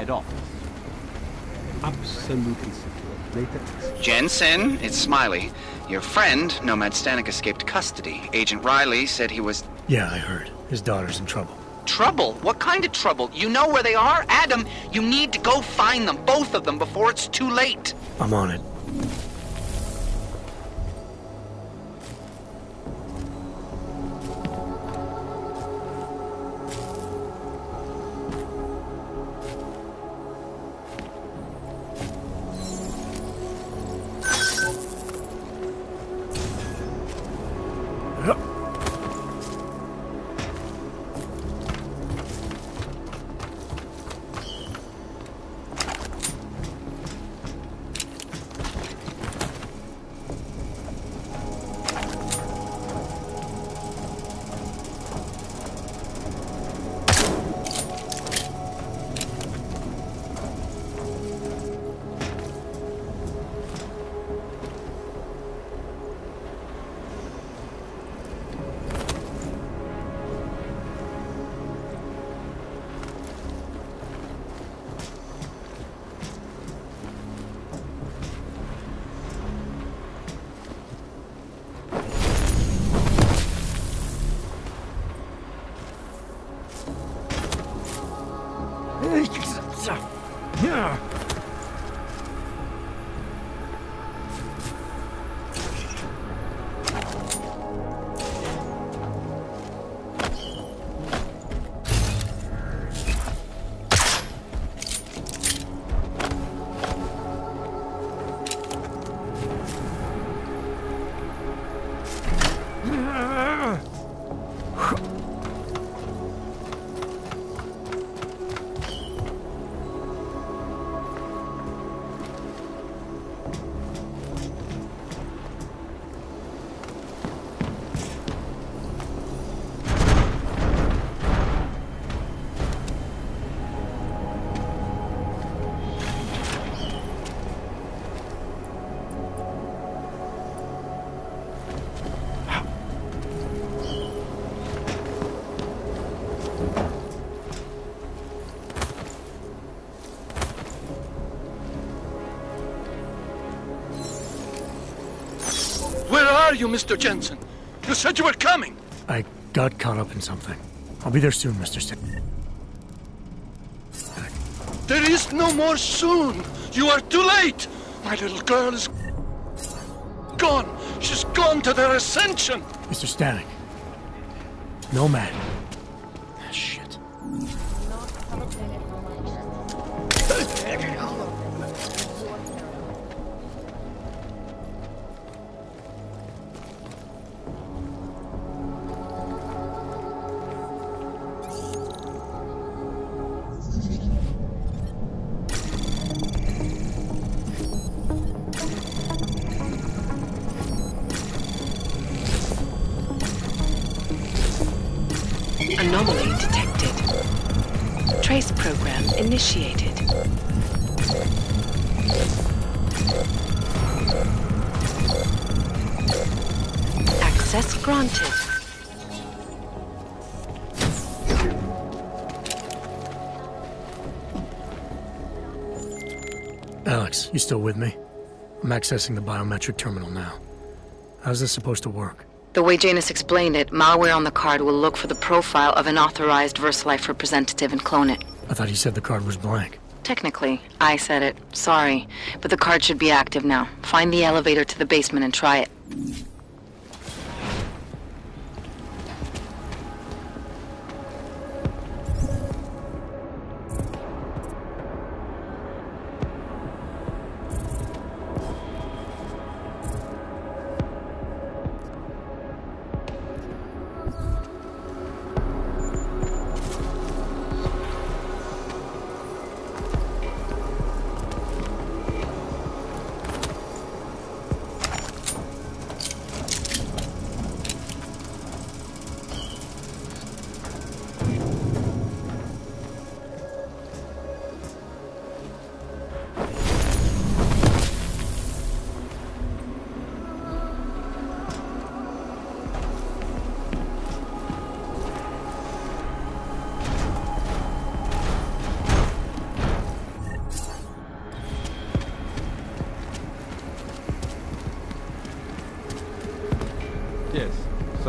head office. Absolutely secure. Later. Jensen, it's Smiley. Your friend, Nomad Stanek, escaped custody. Agent Riley said he was... Yeah, I heard. His daughter's in trouble. Trouble? What kind of trouble? You know where they are? Adam, you need to go find them, both of them, before it's too late. I'm on it. Where are you, Mr. Jensen? You said you were coming! I got caught up in something. I'll be there soon, Mr. There is no more soon! You are too late! My little girl is... gone! She's gone to their ascension! Mr. Stanek. Nomad. Shit. Anomaly detected. Trace program initiated. Access granted. Alex, you still with me? I'm accessing the biometric terminal now. How's this supposed to work? The way Janus explained it, malware on the card will look for the profile of an authorized VersaLife representative and clone it. I thought you said the card was blank. Technically, I said it. Sorry. But the card should be active now. Find the elevator to the basement and try it.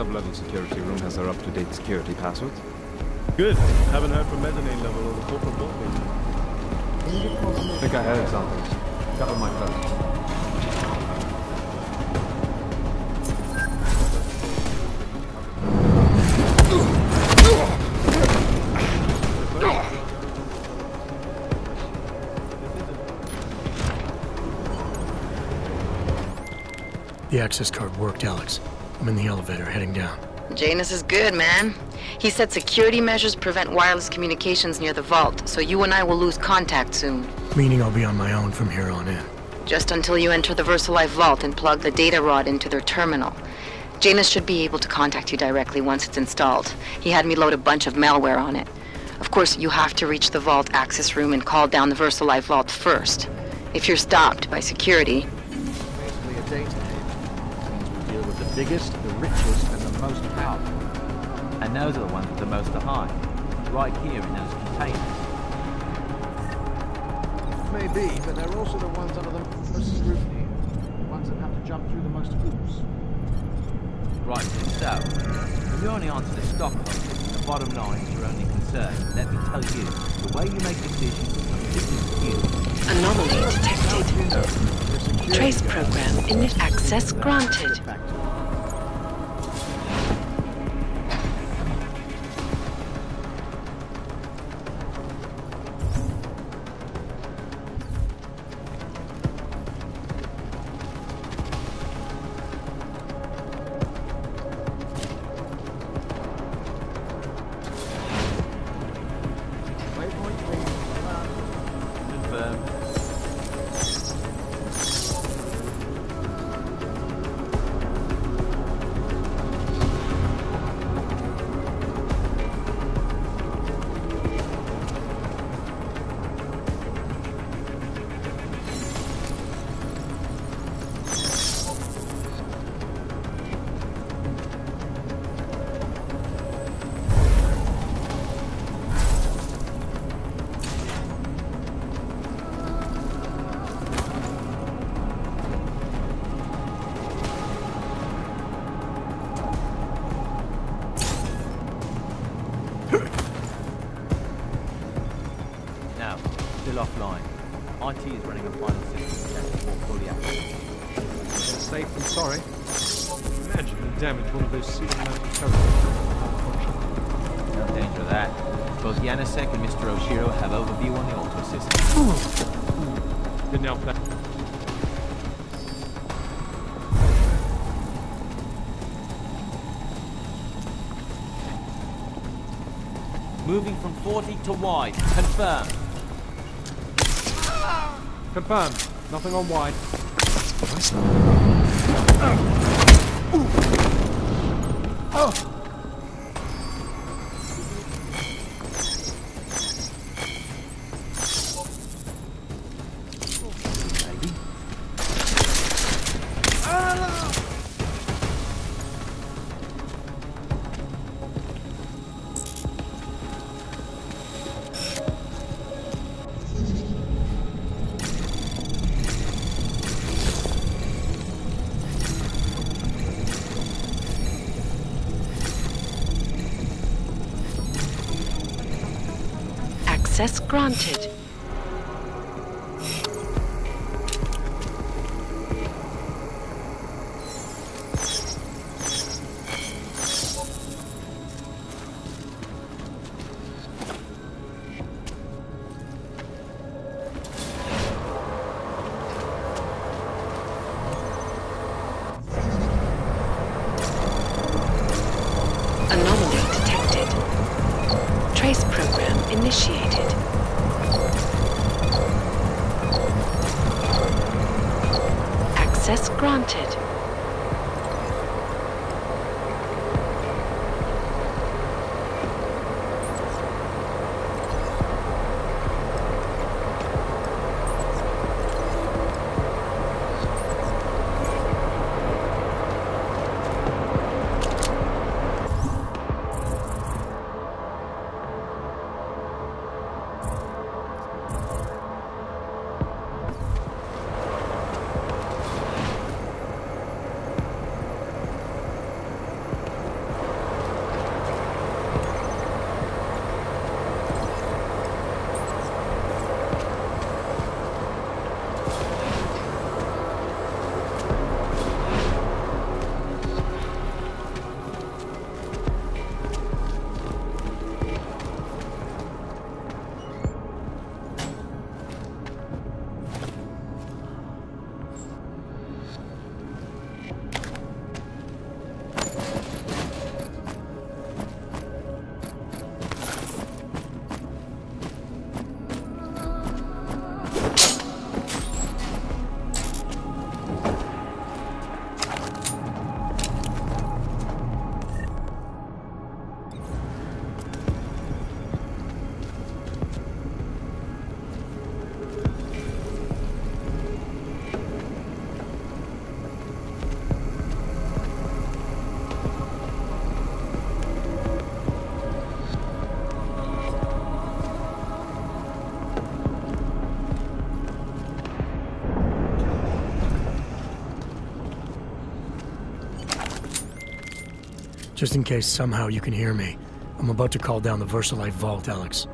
sub-level security room has their up-to-date security passwords. Good. Haven't heard from mezzanine level or the corporate block meeting. I think I had examples. Cover my phone. The access card worked, Alex. I'm in the elevator, heading down. Janus is good, man. He said security measures prevent wireless communications near the vault, so you and I will lose contact soon. Meaning I'll be on my own from here on in. Just until you enter the VersaLife vault and plug the data rod into their terminal. Janus should be able to contact you directly once it's installed. He had me load a bunch of malware on it. Of course, you have to reach the vault access room and call down the VersaLife vault first. If you're stopped by security... Basically a data head. Means we deal with the biggest, the richest, and the most powerful. And those are the ones with the most to hide. Right here in those containers. Maybe, but they're also the ones under the most scrutiny. The ones that have to jump through the most hoops. Right, so, if you only answer the stock the bottom line is your only concern. Let me tell you, the way you make decisions is huge. Anomaly detected. Trace program init access granted. Offline. IT is running a final system test before fully active. Safe and sorry. Imagine the damage one of those ceiling-mounted turrets. No danger of that. Both Yannisek and Mr. Oshiro have overview on the auto system. Didn't help that. Moving from 40 to wide. Confirm. Confirmed. Nothing on wide. Access granted. Anomaly detected. Trace program initiated. Access granted. Just in case somehow you can hear me, I'm about to call down the Versalite vault, Alex.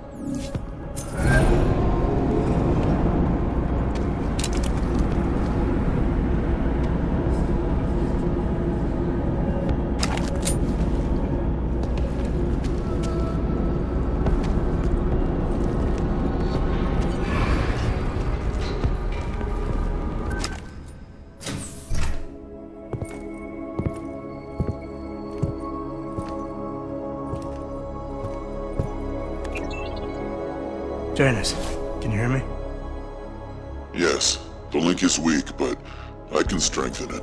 Janice, can you hear me? Yes. The link is weak, but I can strengthen it.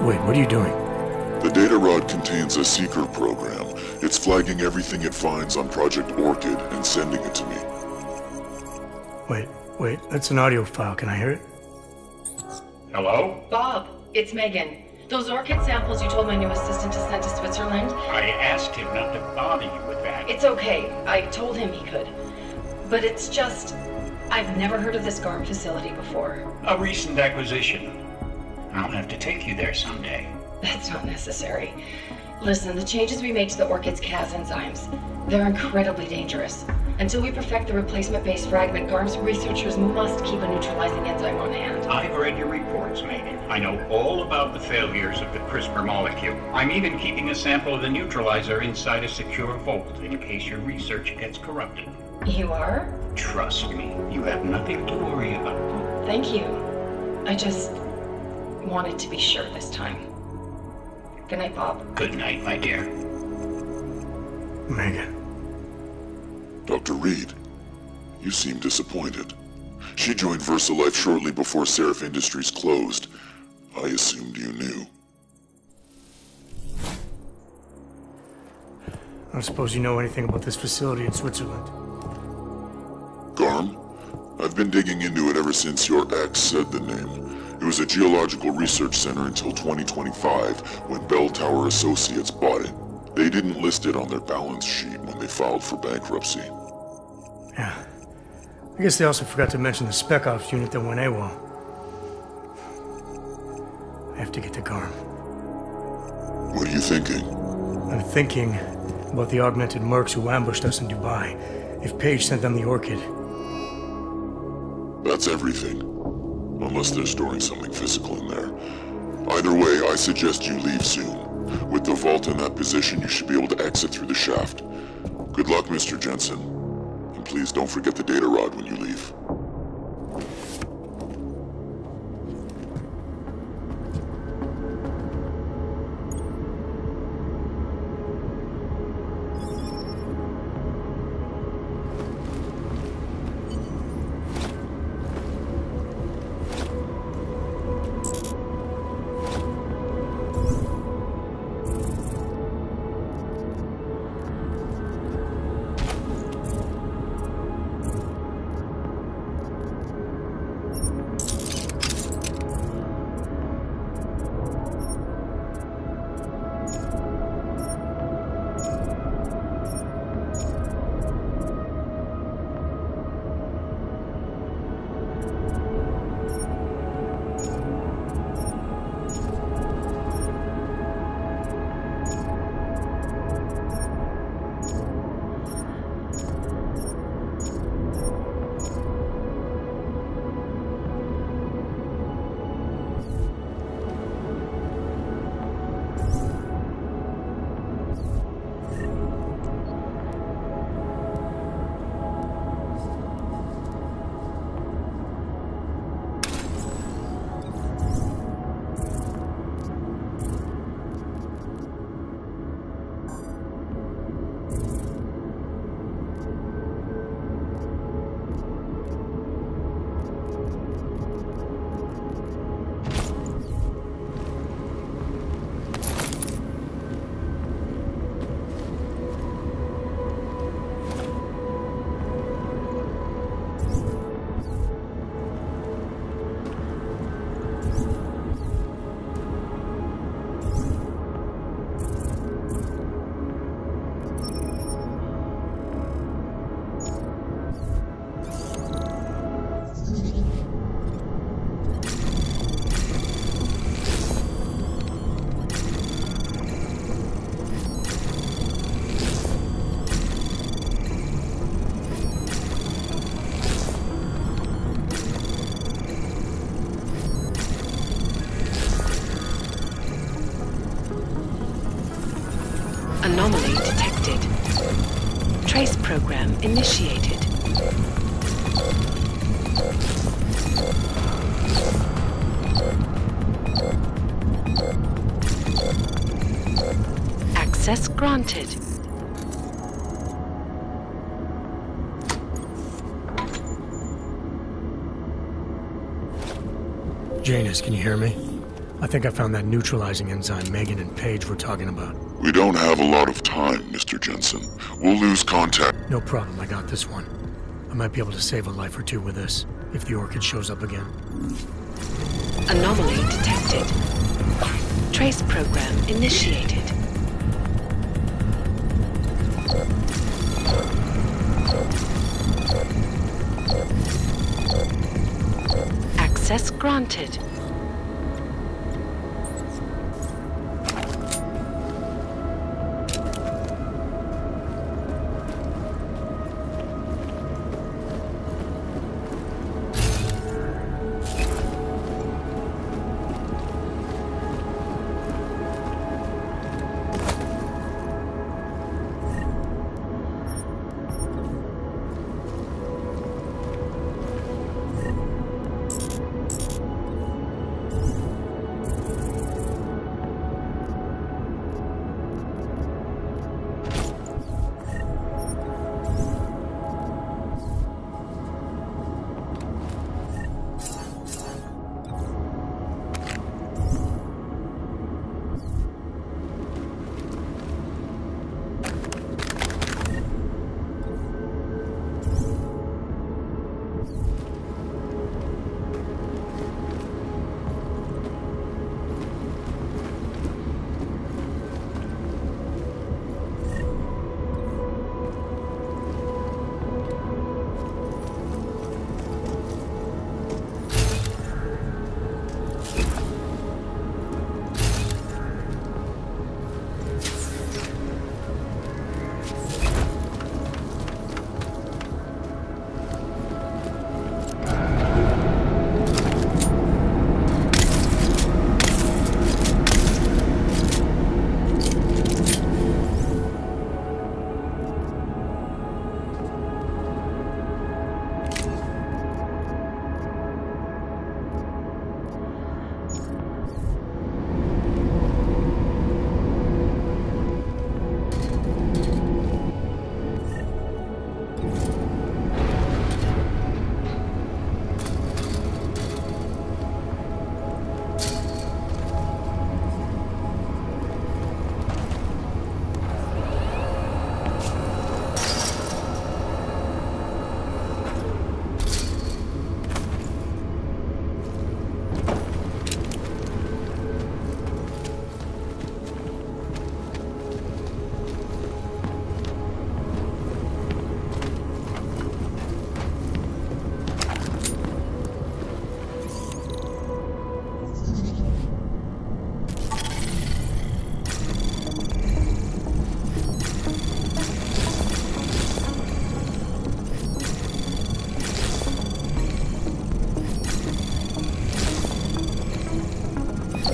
Wait, what are you doing? The data rod contains a seeker program. It's flagging everything it finds on Project Orchid and sending it to me. Wait, that's an audio file. Can I hear it? Hello? Bob, it's Megan. Those orchid samples you told my new assistant to send to Switzerland? I asked him not to bother you with that. It's okay. I told him he could. But it's just... I've never heard of this GARM facility before. A recent acquisition. I'll have to take you there someday. That's not necessary. Listen, the changes we made to the orchid's Cas enzymes, they're incredibly dangerous. Until we perfect the replacement-based fragment, GARM's researchers must keep a neutralizing enzyme on hand. I've read your reports, Megan. I know all about the failures of the CRISPR molecule. I'm even keeping a sample of the neutralizer inside a secure vault in case your research gets corrupted. You are? Trust me, you have nothing to worry about. Thank you. I just wanted to be sure this time. Good night, Bob. Good night, my dear. Megan. Dr. Reed, you seem disappointed. She joined VersaLife shortly before Seraph Industries closed. I assumed you knew. I don't suppose you know anything about this facility in Switzerland. GARM? I've been digging into it ever since your ex said the name. It was a geological research center until 2025, when Bell Tower Associates bought it. They didn't list it on their balance sheet when they filed for bankruptcy. Yeah. I guess they also forgot to mention the Spec Ops unit that went AWOL. I have to get to GARM. What are you thinking? I'm thinking about the augmented mercs who ambushed us in Dubai. If Paige sent them the Orchid. That's everything. Unless they're storing something physical in there. Either way, I suggest you leave soon. With the vault in that position, you should be able to exit through the shaft. Good luck, Mr. Jensen. And please don't forget the data rod when you leave. granted. Janus, can you hear me? I think I found that neutralizing enzyme Megan and Paige were talking about. We don't have a lot of time, Mr. Jensen. We'll lose contact. No problem, I got this one. I might be able to save a life or two with this, if the Orchid shows up again. Anomaly detected. Trace program initiated. Access granted.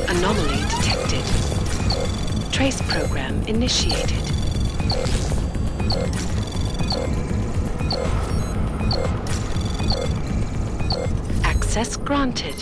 Anomaly detected. Trace program initiated. Access granted.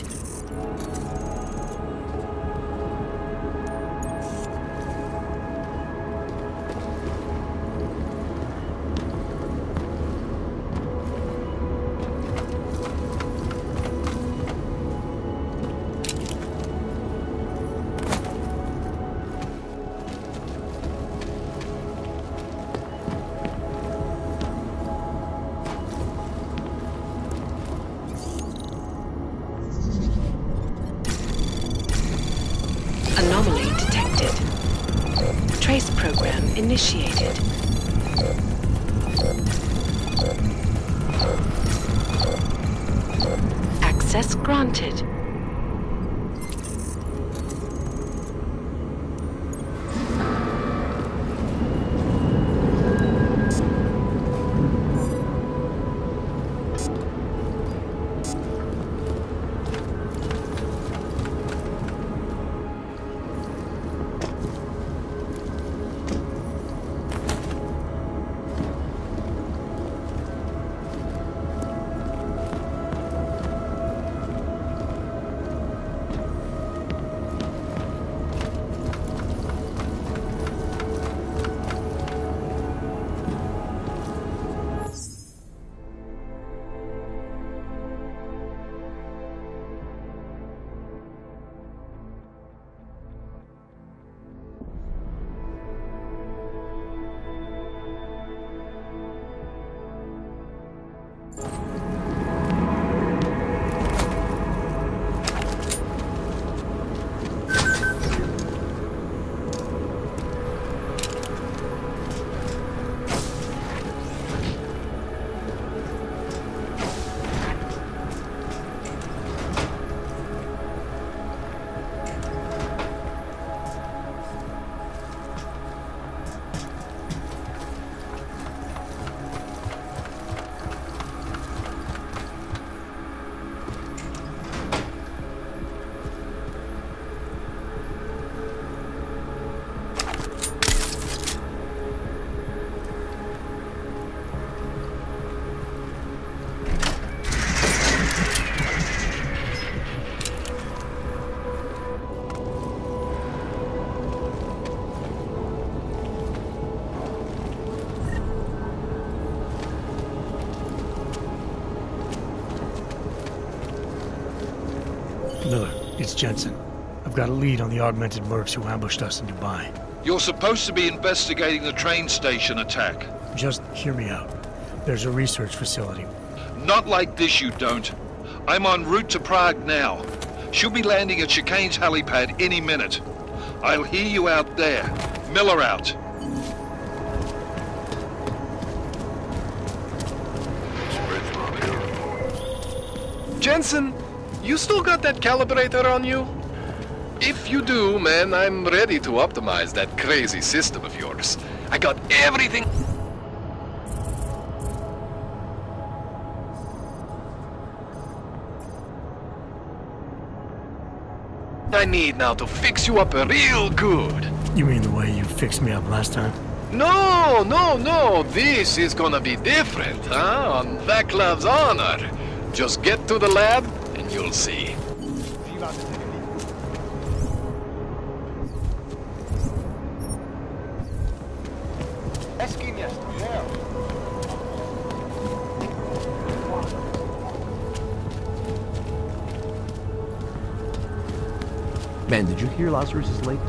Anomaly detected. Trace program initiated. Access granted. Miller, it's Jensen. I've got a lead on the augmented mercs who ambushed us in Dubai. You're supposed to be investigating the train station attack. Just hear me out. There's a research facility. Not like this, you don't. I'm en route to Prague now. She'll be landing at Chicane's helipad any minute. I'll hear you out there. Miller out. Jensen, you still got that calibrator on you? If you do, man, I'm ready to optimize that crazy system of yours. I got everything I need now to fix you up real good. You mean the way you fixed me up last time? No. This is gonna be different, huh? On Vaclav's honor. Just get to the lab, and you'll see. Man, did you hear Lazarus is late?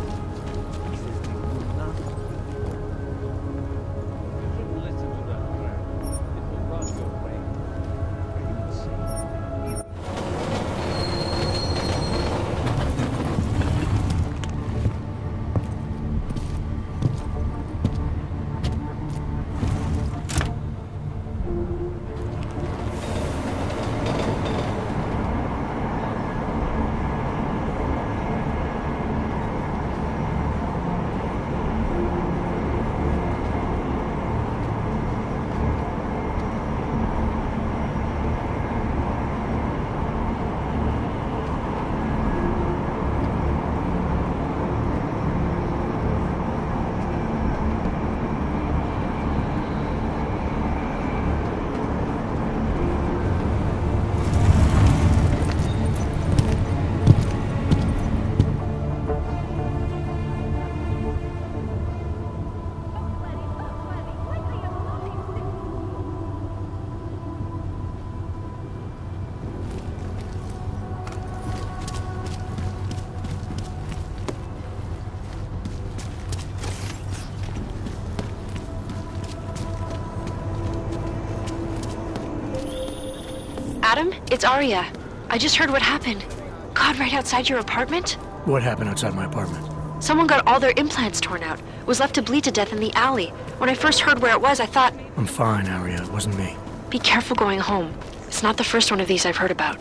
Adam, it's Arya. I just heard what happened. God, right outside your apartment? What happened outside my apartment? Someone got all their implants torn out. Was left to bleed to death in the alley. When I first heard where it was, I thought... I'm fine, Arya. It wasn't me. Be careful going home. It's not the first one of these I've heard about.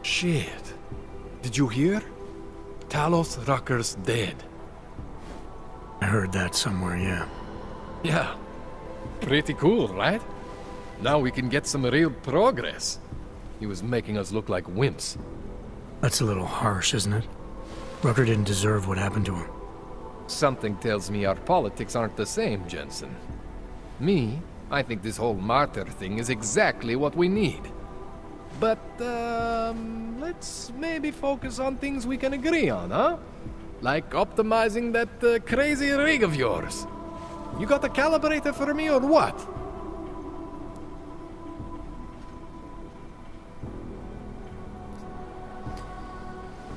Shit. Did you hear? Talos Rucker's dead. I heard that somewhere, yeah. Yeah. Pretty cool, right? Now we can get some real progress. He was making us look like wimps. That's a little harsh, isn't it? Rucker didn't deserve what happened to him. Something tells me our politics aren't the same, Jensen. I think this whole martyr thing is exactly what we need. But, let's maybe focus on things we can agree on, huh? Like optimizing that crazy rig of yours. You got a calibrator for me or what?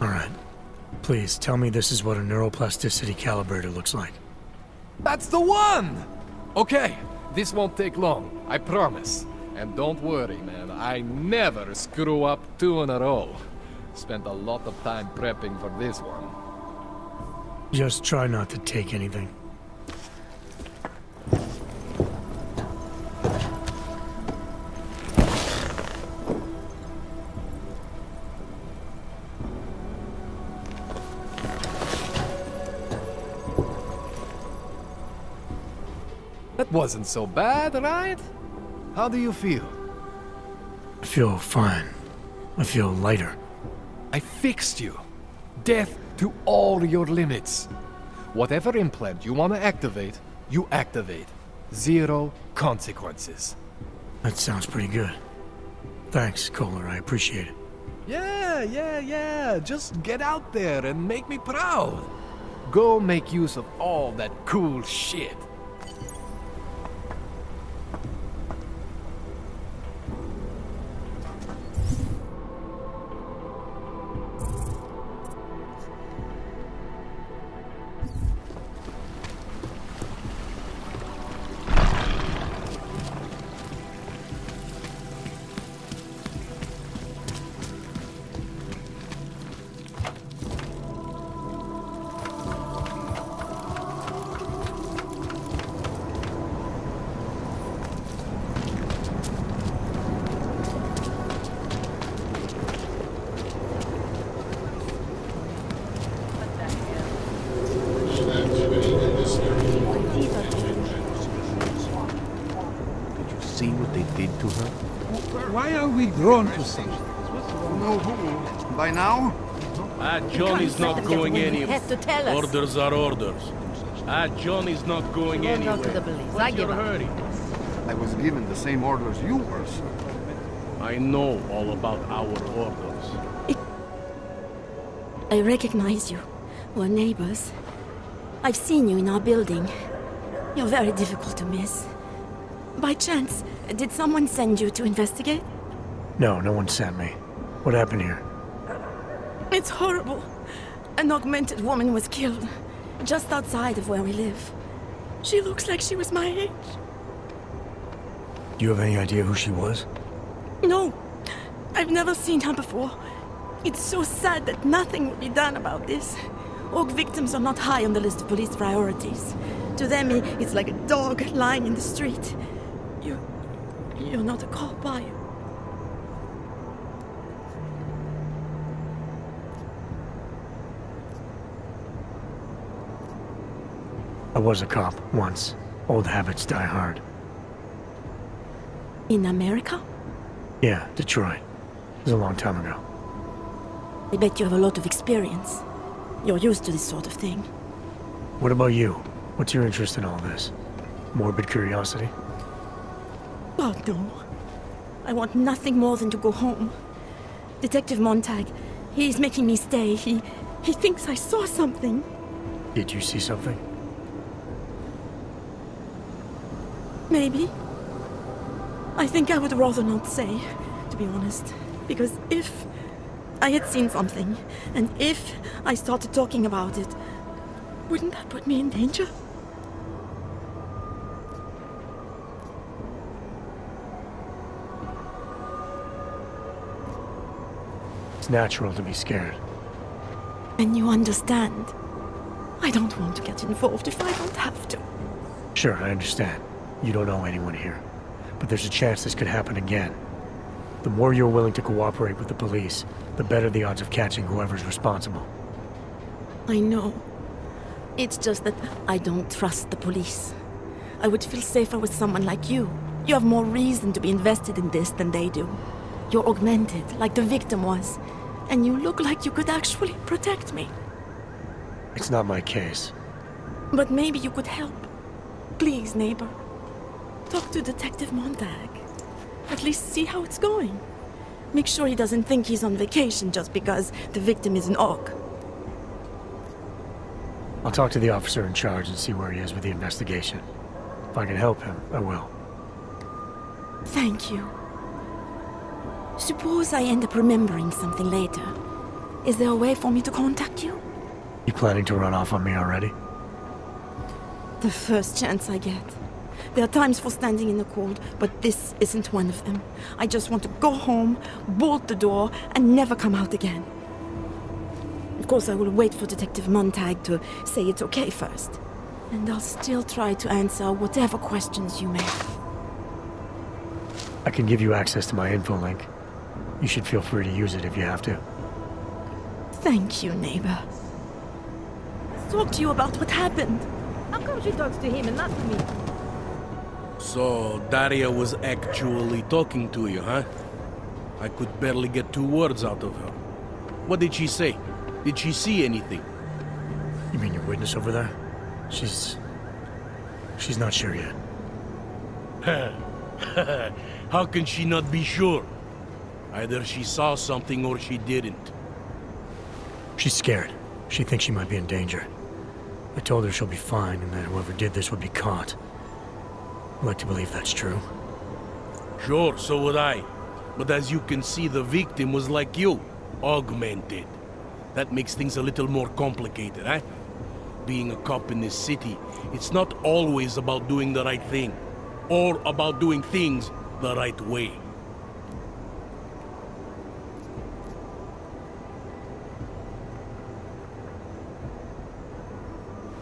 All right. Please, tell me this is what a neuroplasticity calibrator looks like. That's the one! Okay, this won't take long, I promise. And don't worry, man, I never screw up 2 in a row. Spent a lot of time prepping for this one. Just try not to take anything. That wasn't so bad, right? How do you feel? I feel fine. I feel lighter. I fixed you. Death to all your limits. Whatever implant you want to activate, you activate. Zero consequences. That sounds pretty good. Thanks, Kohler. I appreciate it. Yeah. Just get out there and make me proud. Go make use of all that cool shit. See what they did to her? Why are we drawn to something? No who? By now? Johnny's not going anywhere. Has to tell us. Orders are orders. Johnny's not going We'll anywhere. go to the police. What's I give your up. hurry? I was given the same orders you were, sir. I know all about our orders. I recognize you. We're neighbors. I've seen you in our building. You're very difficult to miss. By chance, did someone send you to investigate? No, no one sent me. What happened here? It's horrible. An augmented woman was killed, just outside of where we live. She looks like she was my age. Do you have any idea who she was? No, I've never seen her before. It's so sad that nothing will be done about this. Orc victims are not high on the list of police priorities. To them, it's like a dog lying in the street. You're not a cop, are you? I was a cop once. Old habits die hard. In America? Yeah, Detroit. It was a long time ago. I bet you have a lot of experience. You're used to this sort of thing. What about you? What's your interest in all this? Morbid curiosity? Oh, no. I want nothing more than to go home. Detective Montag, he's making me stay. He thinks I saw something. Did you see something? Maybe. I think I would rather not say, to be honest. Because if I had seen something, and if I started talking about it, wouldn't that put me in danger? It's natural to be scared. And you understand. I don't want to get involved if I don't have to. Sure, I understand. You don't know anyone here. But there's a chance this could happen again. The more you're willing to cooperate with the police, the better the odds of catching whoever's responsible. I know. It's just that I don't trust the police. I would feel safer with someone like you. You have more reason to be invested in this than they do. You're augmented, like the victim was. And you look like you could actually protect me. It's not my case. But maybe you could help. Please, neighbor. Talk to Detective Montag. At least see how it's going. Make sure he doesn't think he's on vacation just because the victim is an orc. I'll talk to the officer in charge and see where he is with the investigation. If I can help him, I will. Thank you. Suppose I end up remembering something later. Is there a way for me to contact you? You planning to run off on me already? The first chance I get. There are times for standing in the cold, but this isn't one of them. I just want to go home, bolt the door, and never come out again. Of course, I will wait for Detective Montag to say it's okay first. And I'll still try to answer whatever questions you may have. I can give you access to my info link. You should feel free to use it if you have to. Thank you, neighbor. Let's talk to you about what happened. How come she talks to him and not to me? So, Daria was actually talking to you, huh? I could barely get 2 words out of her. What did she say? Did she see anything? You mean your witness over there? She's not sure yet. How can she not be sure? Either she saw something or she didn't. She's scared. She thinks she might be in danger. I told her she'll be fine and that whoever did this would be caught. I'd like to believe that's true. Sure, so would I. But as you can see, the victim was like you, augmented. That makes things a little more complicated, eh? Being a cop in this city, it's not always about doing the right thing, or about doing things the right way.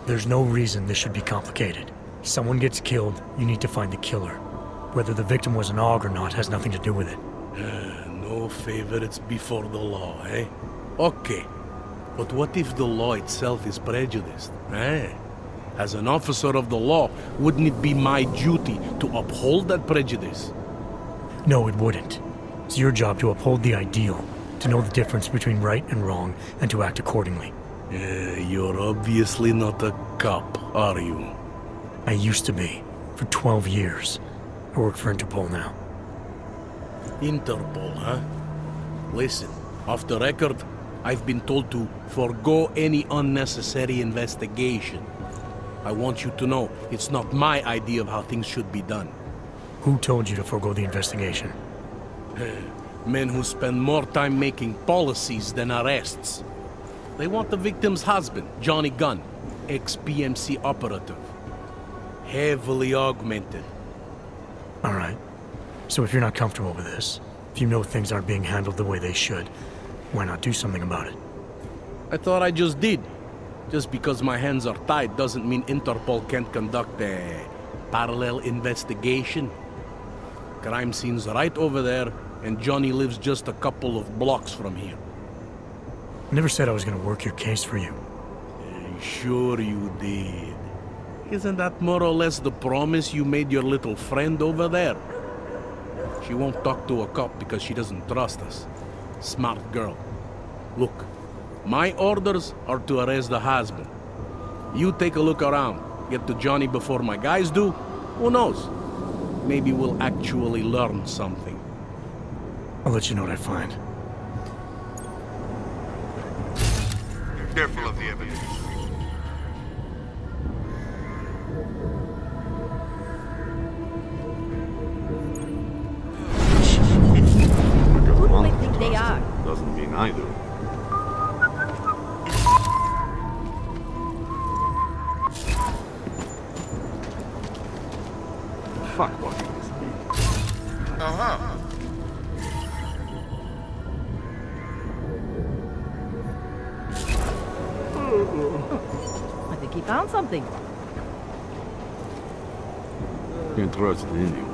There's no reason this should be complicated. Someone gets killed, you need to find the killer. Whether the victim was an AUG or not has nothing to do with it. No favorites before the law, eh? Okay. But what if the law itself is prejudiced, eh? As an officer of the law, wouldn't it be my duty to uphold that prejudice? No, it wouldn't. It's your job to uphold the ideal, to know the difference between right and wrong, and to act accordingly. You're obviously not a cop, are you? I used to be, for 12 years. I work for Interpol now. Interpol, huh? Listen, off the record, I've been told to forgo any unnecessary investigation. I want you to know, it's not my idea of how things should be done. Who told you to forgo the investigation? Men who spend more time making policies than arrests. They want the victim's husband, Johnny Gunn, ex-PMC operative. Heavily augmented. All right. So if you're not comfortable with this, if you know things aren't being handled the way they should, why not do something about it? I thought I just did. Just because my hands are tied doesn't mean Interpol can't conduct a parallel investigation. Crime scene's right over there, and Johnny lives just a couple of blocks from here. I never said I was going to work your case for you. Sure you did. Isn't that more or less the promise you made your little friend over there? She won't talk to a cop because she doesn't trust us. Smart girl. Look, my orders are to arrest the husband. You take a look around. Get to Johnny before my guys do. Who knows? Maybe we'll actually learn something. I'll let you know what I find. Careful of the evidence. Who do they think they are? Doesn't mean I do. Fuck what it is. Uh-huh. I think he found something. Interested in you.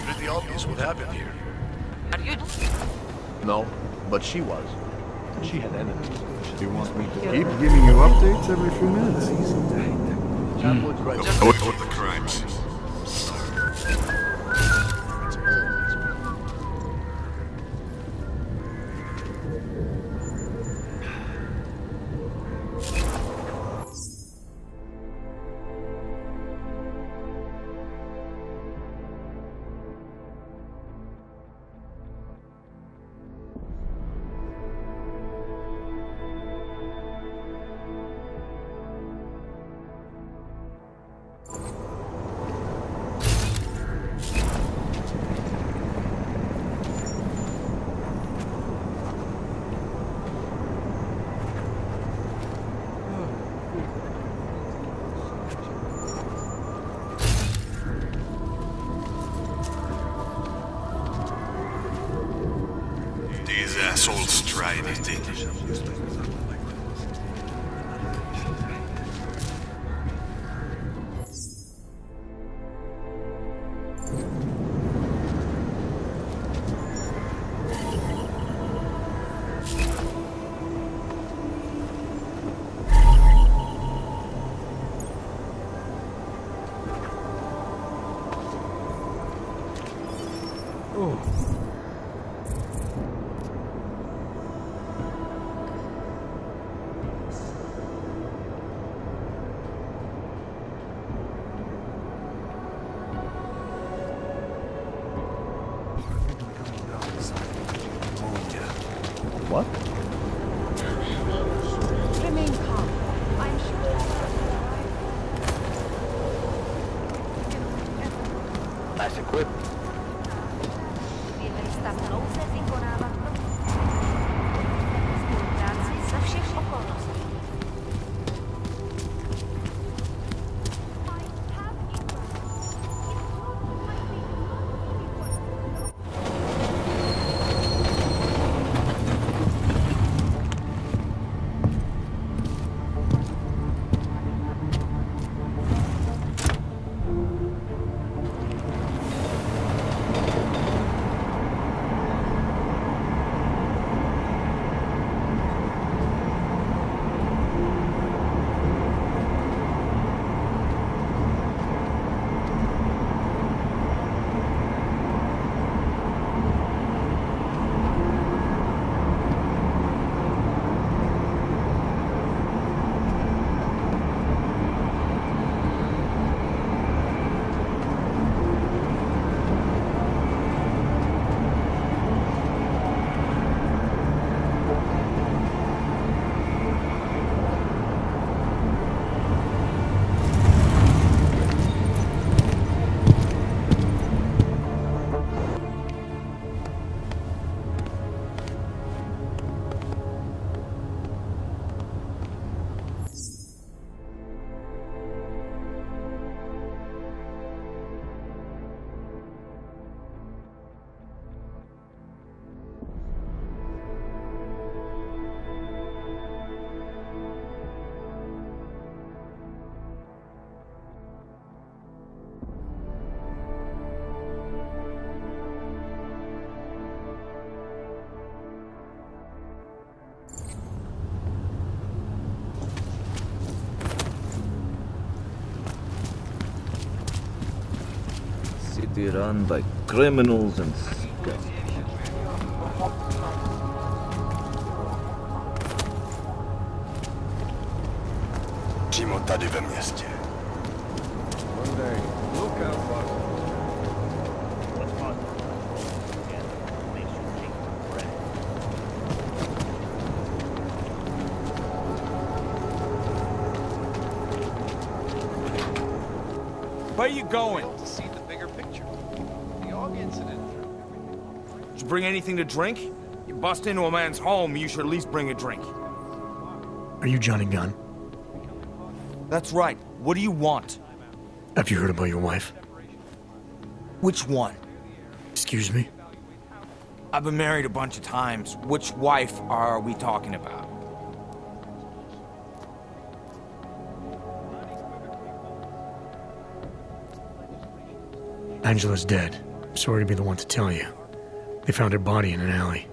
Pretty obvious what happened here. Are you? No, but she was. She had enemies. She wants me to keep giving you updates every few minutes. Away from the crimes. These assholes try anything. What? Remain calm. I'm sure Nice equipment. ze všech okolností. City run by criminals and scum. Přímo tady ve městě. One day, look out, boss. Where you going? To see the bigger picture. The Og incident. Did you bring anything to drink? You bust into a man's home, you should at least bring a drink. Are you Johnny Gunn? That's right. What do you want? Have you heard about your wife? Which one? Excuse me? I've been married a bunch of times. Which wife are we talking about? Angela's dead. Sorry to be the one to tell you. They found her body in an alley.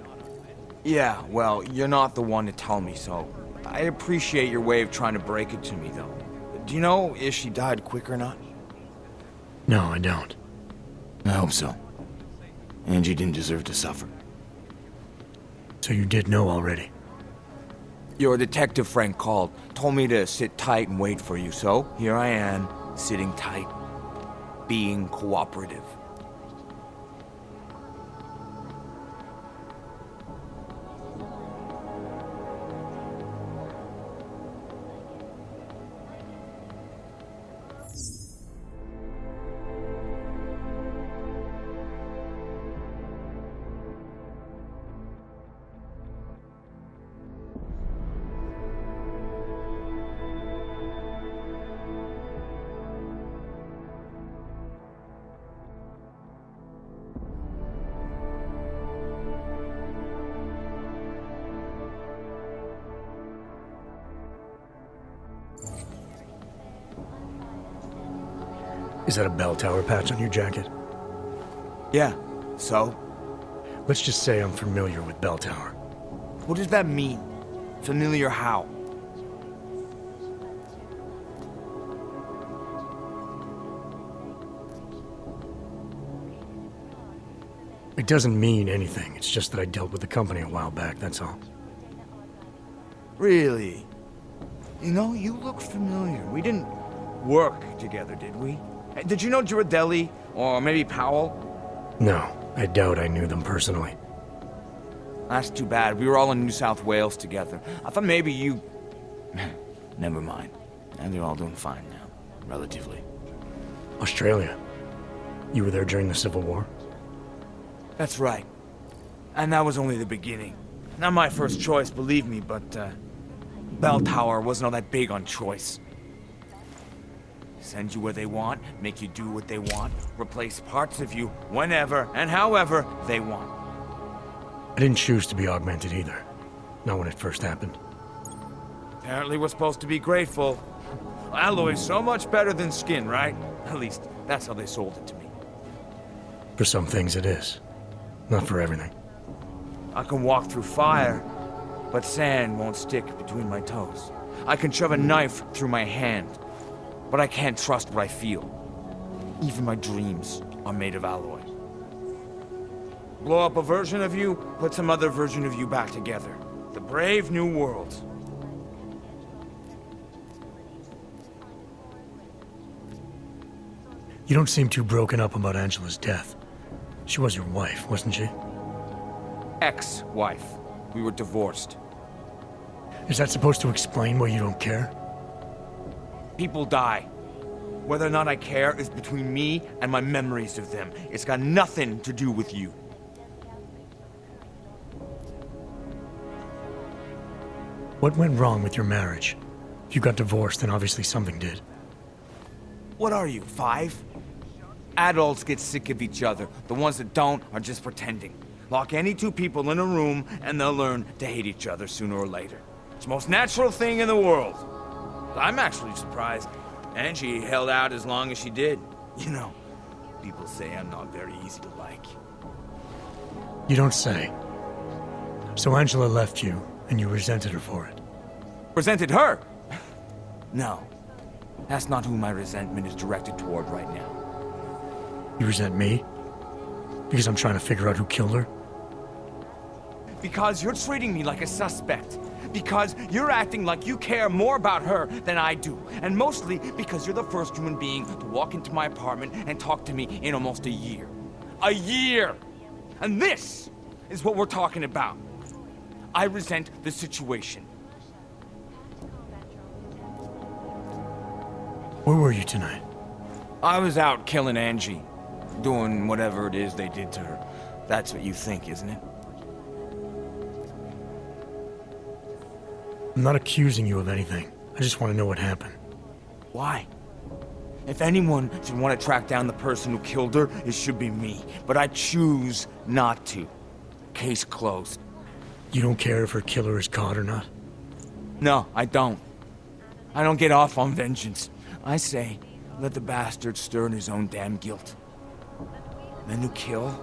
Yeah, well, you're not the one to tell me, so I appreciate your way of trying to break it to me, though. Do you know if she died quick or not? No, I don't. I hope so. Angie didn't deserve to suffer. So you did know already? Your detective friend called, told me to sit tight and wait for you, so here I am, sitting tight, being cooperative. Is that a bell tower patch on your jacket? Yeah, so? Let's just say I'm familiar with bell tower. What does that mean? Familiar how? It doesn't mean anything. It's just that I dealt with the company a while back, that's all. Really? You know, you look familiar. We didn't work together, did we? Did you know Girardelli? Or maybe Powell? No, I doubt I knew them personally. That's too bad. We were all in New South Wales together. I thought maybe you... Never mind. And they're all doing fine now. Relatively. Australia? You were there during the Civil War? That's right. And that was only the beginning. Not my first choice, believe me, but, Bell Tower wasn't all that big on choice. Send you where they want, make you do what they want, replace parts of you whenever and however they want. I didn't choose to be augmented either. Not when it first happened. Apparently we're supposed to be grateful. Alloy's so much better than skin, right? At least, that's how they sold it to me. For some things it is. Not for everything. I can walk through fire, but sand won't stick between my toes. I can shove a knife through my hand, but I can't trust what I feel. Even my dreams are made of alloy. Blow up a version of you, put some other version of you back together. The brave new world. You don't seem too broken up about Angela's death. She was your wife, wasn't she? Ex-wife. We were divorced. Is that supposed to explain why you don't care? People die. Whether or not I care is between me and my memories of them. It's got nothing to do with you. What went wrong with your marriage? If you got divorced, then obviously something did. What are you, 5? Adults get sick of each other. The ones that don't are just pretending. Lock any two people in a room, and they'll learn to hate each other sooner or later. It's the most natural thing in the world. I'm actually surprised Angie held out as long as she did. You know, people say I'm not very easy to like. You don't say. So Angela left you, and you resented her for it. Resented her? No. That's not who my resentment is directed toward right now. You resent me? Because I'm trying to figure out who killed her? Because you're treating me like a suspect. Because you're acting like you care more about her than I do. And mostly because you're the first human being to walk into my apartment and talk to me in almost a year. A year! And this is what we're talking about. I resent the situation. Where were you tonight? I was out killing Angie. Doing whatever it is they did to her. That's what you think, isn't it? I'm not accusing you of anything. I just want to know what happened. Why? If anyone should want to track down the person who killed her, it should be me. But I choose not to. Case closed. You don't care if her killer is caught or not? No, I don't. I don't get off on vengeance. I say, let the bastard stir in his own damn guilt. Men who kill,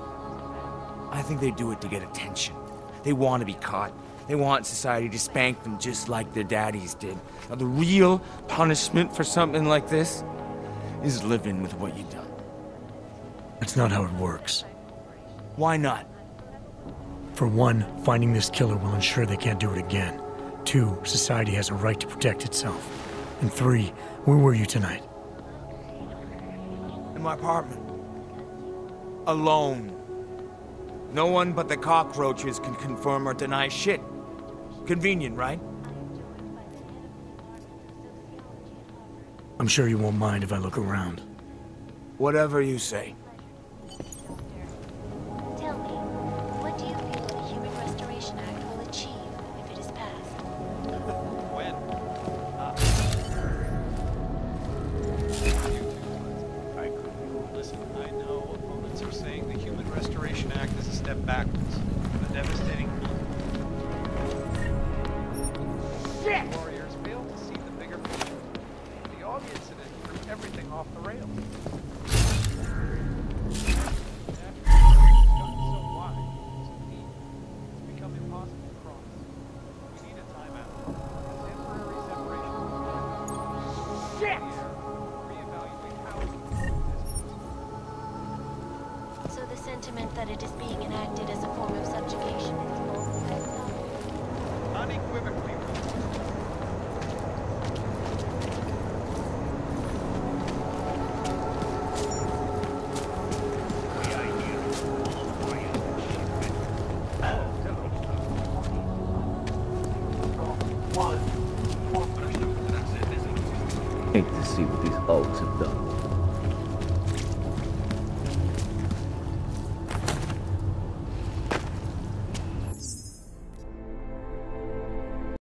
I think they do it to get attention. They want to be caught. They want society to spank them just like their daddies did. Now, the real punishment for something like this is living with what you've done. That's not how it works. Why not? For one, finding this killer will ensure they can't do it again. 2, society has a right to protect itself. And 3, where were you tonight? In my apartment. Alone. No one but the cockroaches can confirm or deny shit. Convenient, right? I'm sure you won't mind if I look around. Whatever you say. Tell me, what do you feel the Human Restoration Act will achieve if it is passed? When? Listen, I know opponents are saying the Human Restoration Act is a step backwards, a devastating shit! Warriors fail to see the bigger picture. The audience incident threw everything off the rails. So the sentiment that it is being enacted as a form of subjugation. Unequivocally. Hate to see what these oaks have done.